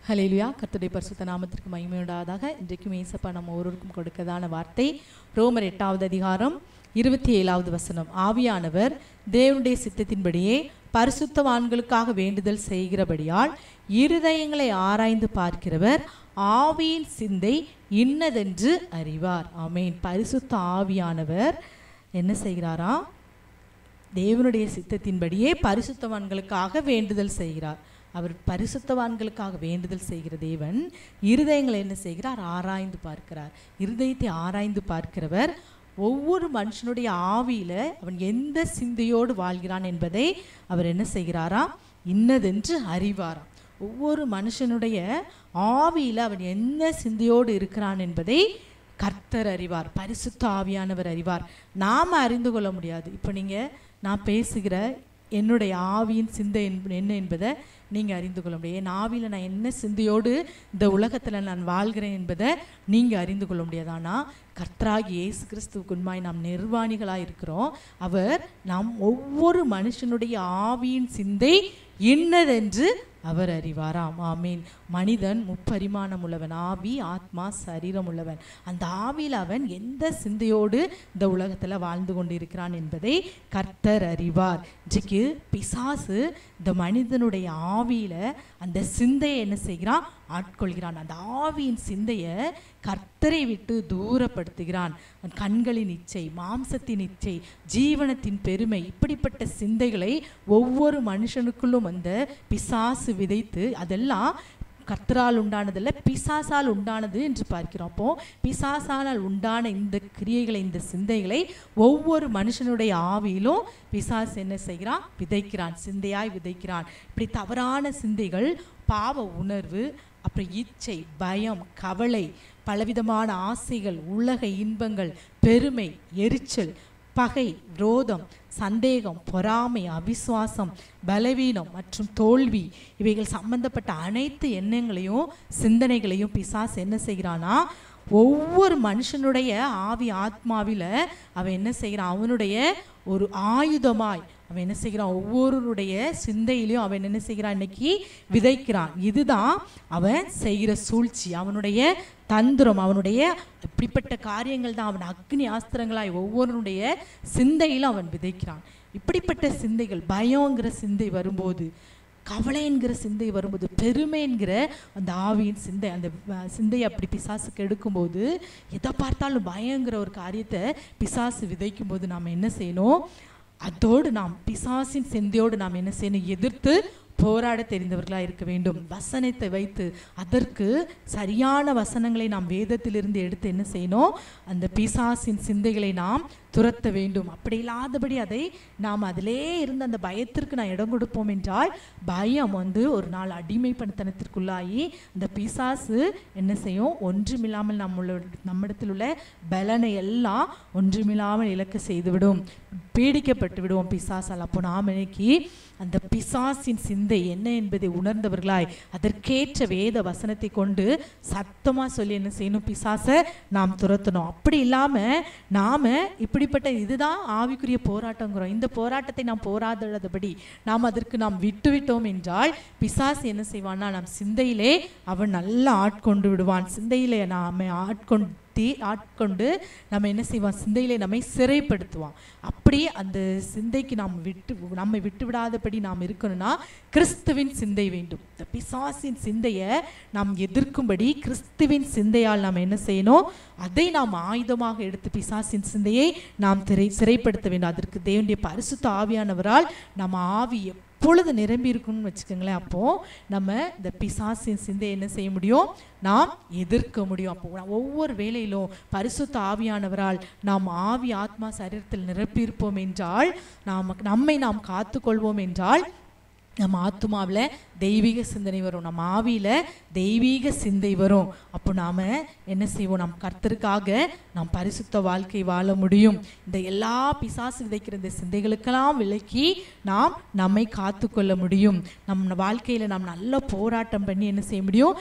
ஹல்லேலூயா. கர்த்தருடைய பரிசுத்த நாமத்திற்கு மகிமை உண்டாவதாக. இன்றைக்கும் ஏசப்பா நம்ம ஒருவருக்கும் கொடுக்கதான வார்த்தை ரோமர் 8வது அதிகாரம் 27வது வசனம். ஆவியானவர் தேவனுடைய சித்தத்தின்படியே பரிசுத்தவான்களுக்காக வேண்டுதல் செய்கிறபடியால் இருதயங்களை ஆராய்ந்து பார்க்கிறவர் ஆவியின் சிந்தை இன்னதென்று அறிவார். ஆமேன். பரிசுத்த ஆவியானவர் என்ன செய்கிறாரா? தேவனுடைய சித்தத்தின்படியே பரிசுத்தவான்களுக்காக வேண்டுதல் செய்கிறார். அவர் பரிசுத்தவான்களுக்காக வேண்டுதல் செய்கிற தேவன் இருதயங்களை என்ன செய்கிறார்? ஆராய்ந்து பார்க்கிறார். இருதயத்தை ஆராய்ந்து பார்க்கிறவர் ஒவ்வொரு மனுஷனுடைய ஆவியில அவன் எந்த சிந்தையோடு வாழ்கிறான் என்பதை அவர் என்ன செய்கிறாரா? இன்னதென்று அறிவாராம். ஒவ்வொரு மனுஷனுடைய ஆவியில அவன் எந்த சிந்தையோடு இருக்கிறான் என்பதை கர்த்தர் அறிவார். பரிசுத்த ஆவியானவர் அறிவார். நாம் அறிந்து கொள்ள முடியாது. இப்போ நான் பேசுகிற என்னுடைய ஆவியின் சிந்தை என்ன என்பதை நீங்கள் அறிந்து கொள்ள முடியாது. என் ஆவியில் நான் என்ன சிந்தையோடு இந்த உலகத்தில் நான் வாழ்கிறேன் என்பதை நீங்கள் அறிந்து கொள்ள முடியாது. ஆனால் கர்த்தராகிய இயேசு கிறிஸ்துவுக்கு உண்மையாய் நாம் நிர்வாணிகளாக இருக்கிறோம். அவர் நாம் ஒவ்வொரு மனுஷனுடைய ஆவியின் சிந்தை இன்னதென்று அவர் அறிவாராம். ஆமீன். மனிதன் முப்பரிமாணம் உள்ளவன், ஆவி ஆத்மா சரீரம் உள்ளவன். அந்த ஆவியில் அவன் எந்த சிந்தையோடு இந்த உலகத்தில் வாழ்ந்து கொண்டு இருக்கிறான் என்பதை கர்த்தர் அறிவார். இன்றைக்கு பிசாசு இந்த மனிதனுடைய ஆவியில அந்த சிந்தையை என்ன செய்கிறான்? ஆட்கொள்கிறான். அந்த ஆவியின் சிந்தையை கர்த்தரை விட்டு தூரப்படுத்துகிறான். கண்களின் இச்சை, மாம்சத்தின் இச்சை, ஜீவனத்தின் பெருமை, இப்படிப்பட்ட சிந்தைகளை ஒவ்வொரு மனுஷனுக்குள்ளும் அந்த பிசாசு விதைத்து, அதெல்லாம் கர்த்தரால் உண்டானதில்லை, பிசாசால் உண்டானது என்று பார்க்கிறோம். அப்போ பிசாசானால் உண்டான இந்த கிரியைகளை, இந்த சிந்தைகளை ஒவ்வொரு மனுஷனுடைய ஆவியிலும் பிசாசு என்ன செய்கிறான்? விதைக்கிறான். சிந்தையாய் விதைக்கிறான். இப்படி தவறான சிந்தைகள் பாவ உணர்வு, அப்புறம் இச்சை, பயம், கவலை, பலவிதமான ஆசைகள், உலக இன்பங்கள், பெருமை, எரிச்சல், பகை, விரோதம், சந்தேகம், பொறாமை, அவிசுவாசம், பலவீனம் மற்றும் தோல்வி, இவைகள் சம்பந்தப்பட்ட அனைத்து எண்ணங்களையும் சிந்தனைகளையும் பிசாசு என்ன செய்கிறானா? ஒவ்வொரு மனுஷனுடைய ஆவி ஆத்மாவில அவன் என்ன செய்கிறான்? அவனுடைய ஒரு ஆயுதமாய் அவன் என்ன செய்கிறான்? ஒவ்வொருடைய சிந்தையிலையும் அவன் என்ன செய்கிறான்? இன்னைக்கு விதைக்கிறான். இதுதான் அவன் செய்கிற சூழ்ச்சி, அவனுடைய தந்திரம், அவனுடைய இப்படிப்பட்ட காரியங்கள் தான் அவன் அக்னி ஆஸ்திரங்களாய் ஒவ்வொருடைய சிந்தையிலும் அவன் விதைக்கிறான். இப்படிப்பட்ட சிந்தைகள், பயங்கிற சிந்தை வரும்போது, கவலை என்கிற சிந்தை வரும்போது, பெருமை என்கிற அந்த ஆவியின் சிந்தை, அந்த சிந்தையை அப்படி பிசாசுக்கு எடுக்கும்போது, எதை பார்த்தாலும் பயங்கிற ஒரு காரியத்தை பிசாசு விதைக்கும் போது நாம் என்ன செய்யணும்? அதோடு நாம் பிசாசின் சிந்தையோடு நாம் என்ன செய்யணும்? எதிர்த்து போராட தெரிந்தவர்களாக இருக்க வேண்டும். வசனத்தை வைத்து அதற்கு சரியான வசனங்களை நாம் வேதத்திலிருந்து எடுத்து என்ன செய்யணும்? அந்த பிசாசின் சிந்தைகளை நாம் துரத்த வேண்டும். அப்படி இல்லாதபடி அதை நாம் அதிலே இருந்து அந்த பயத்திற்கு நான் இடம் கொடுப்போம் என்றால், பயம் ஒரு நாள் அடிமைப்படத்தனத்திற்குள்ளாகி அந்த பிசாசு என்ன செய்யும்? ஒன்றுமில்லாமல் நம்மிடத்தில் உள்ள பலனை எல்லாம் ஒன்றுமில்லாமல் இழக்க செய்துவிடும், பீடிக்கப்பட்டு விடுவோம் பிசாசால். அப்போ நாம் இன்னைக்கு அந்த பிசாசின் சிந்தை என்ன என்பதை உணர்ந்தவர்களாய் அதற்கேற்ற வேத வசனத்தை கொண்டு சத்தமாக சொல்லி என்ன செய்யணும்? பிசாசை நாம் துரத்தணும். அப்படி இல்லாமல் நாம் இப்படிப்பட்ட இதுதான் ஆவிக்குரிய போராட்டங்கிறோம். இந்த போராட்டத்தை நாம் போராடாதபடி நாம் அதற்கு நாம் விட்டுவிட்டோம் என்றால் பிசாசு என்ன செய்வான்னா? நம் சிந்தையிலே அவன் நல்லா ஆட்கொண்டு விடுவான். சிந்தையிலே நாம் ஆட்கொண்டு நம்ம என்ன செய்வான்? சிந்தையிலே நம்மை சிறைப்படுத்துவான். அப்படி அந்த சிந்தைக்கு நம்மை விட்டு விடாதபடி நாம் இருக்கணும்னா கிறிஸ்துவின் சிந்தை வேண்டும். இந்த பிசாசின் சிந்தையை நாம் எதிர்க்கும்படி கிறிஸ்துவின் சிந்தையால் நாம் என்ன செய்யணும்? அதை நாம் ஆயுதமாக எடுத்து பிசாசின் சிந்தையை நாம் சிறைப்படுத்த வேண்டும். அதற்கு தேவனுடைய பரிசுத்த ஆவியானவரால் நம்ம ஆவி எப்பொழுது நிரம்பி இருக்கணும்னு வச்சுக்கோங்களேன். அப்போ நம்ம இந்த பிசாசின் சிந்தையை என்ன செய்ய முடியும்? நாம் எதிர்க்க முடியும். அப்போ ஒவ்வொரு வேளையிலும் பரிசுத்த ஆவியானவரால் நாம் ஆவி ஆத்மா சரீரத்தில் நிரப்பியிருப்போம் என்றால், நம்மை நாம் காத்துக்கொள்வோம் என்றால், நம்ம ஆத்மாவில் தெய்வீக சிந்தனை வரும், நம்ம ஆவியில் தெய்வீக சிந்தை வரும். அப்போ நாம் என்ன செய்வோம்? நம் கர்த்தருக்காக நாம் பரிசுத்த வாழ்க்கை வாழ முடியும். இந்த எல்லா பிசாசு விதைக்கிற இந்த சிந்தைகளுக்கெல்லாம் விலக்கி நாம் நம்மை காத்துக்கொள்ள முடியும். நம்ம வாழ்க்கையில் நாம் நல்ல போராட்டம் பண்ணி என்ன செய்ய முடியும்?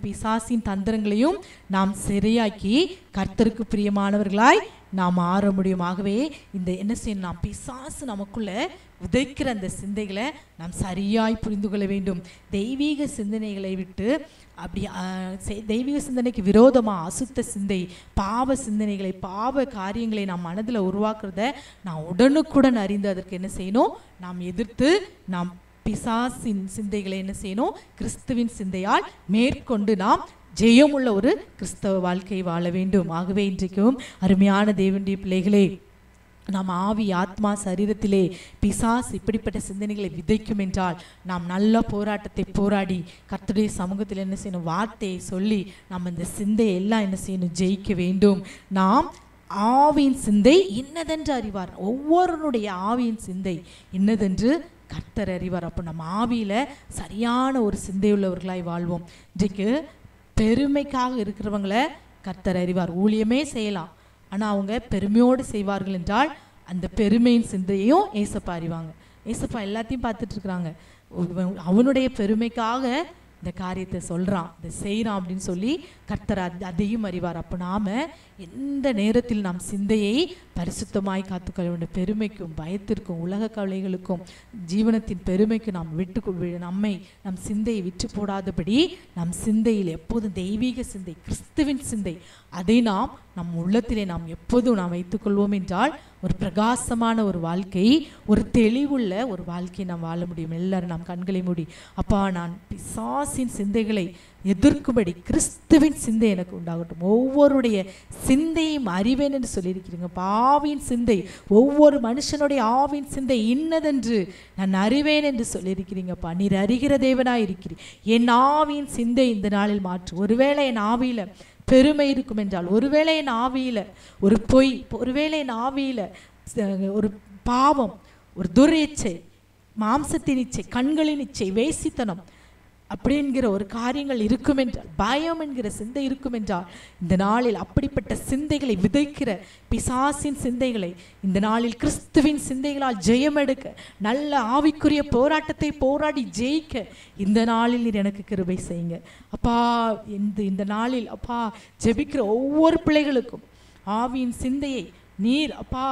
பிசாசின் தந்திரங்களையும் நாம் சரியாக்கி கர்த்தருக்கு பிரியமானவர்களாய் நாம் மாற முடியும். ஆகவே இந்த என்ன செய்யணும், நாம் பிசாசு நமக்குள்ள விதைக்கிற அந்த சிந்தைகளை நாம் சரியாய் புரிந்து கொள்ள வேண்டும். தெய்வீக சிந்தனைகளை விட்டு அப்படி தெய்வீக சிந்தனைக்கு விரோதமாக அசுத்த சிந்தை, பாவ சிந்தனைகளை, பாவ காரியங்களை நாம் மனதில் உருவாக்குறத நான் உடனுக்குடன் அறிந்து அதற்கு என்ன செய்யணும், நாம் எதிர்த்து நாம் பிசாசின் சிந்தைகளை என்ன செய்யணும், கிறிஸ்துவின் சிந்தையால் மேற்கொண்டு நாம் ஜெயமுள்ள ஒரு கிறிஸ்தவ வாழ்க்கை வாழ வேண்டும். ஆகவே இன்றைக்கும் அருமையான தேவனுடைய பிள்ளைகளே, நாம் ஆவி, ஆத்மா, சரீரத்திலே பிசாசு இப்படிப்பட்ட சிந்தனைகளை விதைக்கும் என்றால் நாம் நல்ல போராட்டத்தை போராடி கர்த்தருடைய சமூகத்தில் என்ன செய்யணும், வார்த்தையை சொல்லி நாம் இந்த சிந்தையை எல்லாம் என்ன செய்யணும், ஜெயிக்க வேண்டும். நாம் ஆவியின் சிந்தை இன்னதென்று அறிவார். ஒவ்வொருவனுடைய ஆவியின் சிந்தை இன்னதென்று கர்த்தர் அறிவார். அப்போ நம்ம ஆவியில் சரியான ஒரு சிந்தையுள்ளவர்களாய் வாழ்வோம். இன்றைக்கு பெருமைக்காக இருக்கிறவங்கள கர்த்தர் அறிவார். ஊழியமே செய்யலாம், ஆனால் அவங்க பெருமையோடு செய்வார்கள் என்றால் அந்த பெருமையின் சிந்தையும் ஏசப்பா அறிவாங்க. ஏசப்பா எல்லாத்தையும் பார்த்துட்டு இருக்கிறாங்க. அவனுடைய பெருமைக்காக இந்த காரியத்தை சொல்கிறான், இதை செய்கிறான் அப்படின்னு சொல்லி கர்த்தர் அதையும் அறிவார். அப்போ நாம் எந்த நேரத்தில் நாம் சிந்தையை பரிசுத்தமாய் காத்துக்கொள்ள வேண்டும். பெருமைக்கும், பயத்திற்கும், உலக கவலைகளுக்கும், ஜீவனத்தின் பெருமைக்கும் நாம் நம் சிந்தையை விட்டு போடாதபடி நம் சிந்தையில் எப்போதும் தெய்வீக சிந்தை, கிறிஸ்துவின் சிந்தை, அதை நம் உள்ளத்திலே நாம் எப்போதும் நாம் வைத்துக்கொள்வோம் என்றால் ஒரு பிரகாசமான ஒரு வாழ்க்கை, ஒரு தெளிவுள்ள ஒரு வாழ்க்கையை நாம் வாழ முடியும். எல்லாரும் நாம் கண்களை மூடி, அப்பா நான் பிசாசின் சிந்தைகளை எதிர்க்கும்படி கிறிஸ்துவின் சிந்தை எனக்கு உண்டாகட்டும். ஒவ்வொருடைய சிந்தையும் அறிவேன் என்று சொல்லியிருக்கிறீங்க. ஆவியின் சிந்தை, ஒவ்வொரு மனுஷனுடைய ஆவியின் சிந்தை இன்னதென்று நான் அறிவேன் என்று சொல்லியிருக்கிறீங்கப்பா. நீர் அறிகிற தேவனாய் இருக்கிறீர். என் ஆவியின் சிந்தை இந்த நாளில் மாற்று. ஒருவேளை என் ஆவியில் பெருமை இருக்கும் என்றால், ஒருவேளை என் ஆவியில் ஒரு பொய், ஒருவேளை என் ஆவியில் ஒரு பாவம், ஒரு துரிச்சை, மாம்சத்தின் இச்சை, கண்களின் இச்சை, வேசித்தனம் அப்படிங்கிற ஒரு காரியங்கள் இருக்கும் என்றால், பயம் என்கிற சிந்தை இருக்கும் என்றால், இந்த நாளில் அப்படிப்பட்ட சிந்தைகளை விதைக்கிற பிசாசின் சிந்தைகளை இந்த நாளில் கிறிஸ்துவின் சிந்தைகளால் ஜெயம் எடுக்க, நல்ல ஆவிக்குரிய போராட்டத்தை போராடி ஜெயிக்க இந்த நாளில் நீர் எனக்கு கிருபை செய்யுங்க அப்பா. இந்த நாளில் அப்பா ஜெபிக்கிற ஒவ்வொரு பிள்ளைகளுக்கும் ஆவியின் சிந்தையை நீர் அப்பா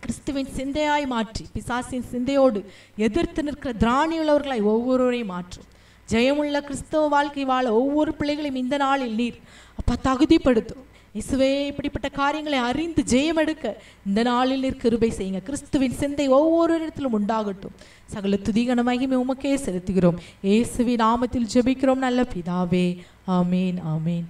கிறிஸ்துவின் சிந்தையாய் மாற்றி பிசாசின் சிந்தையோடு எதிர்த்து நிற்கிற திராணியுள்ளவர்களாய் ஒவ்வொருவரையும் மாற்றும். ஜெயமுள்ள கிறிஸ்தவ வாழ்க்கை வாழ ஒவ்வொரு பிள்ளைகளையும் இந்த நாளில் நீர் அப்பா தகுதிப்படுத்தும். இயேசுவே, இப்படிப்பட்ட காரியங்களை அறிந்து ஜெயம் எடுக்க இந்த நாளில் நீர் கிருபை செய்யுங்க. கிறிஸ்துவின் சிந்தை ஒவ்வொரு இடத்திலும் உண்டாகட்டும். சகல துதிகன மகிமை உமக்கே செலுத்துகிறோம். இயேசுவின் நாமத்தில் ஜெபிக்கிறோம் நல்ல பிதாவே. ஆமேன், ஆமேன்.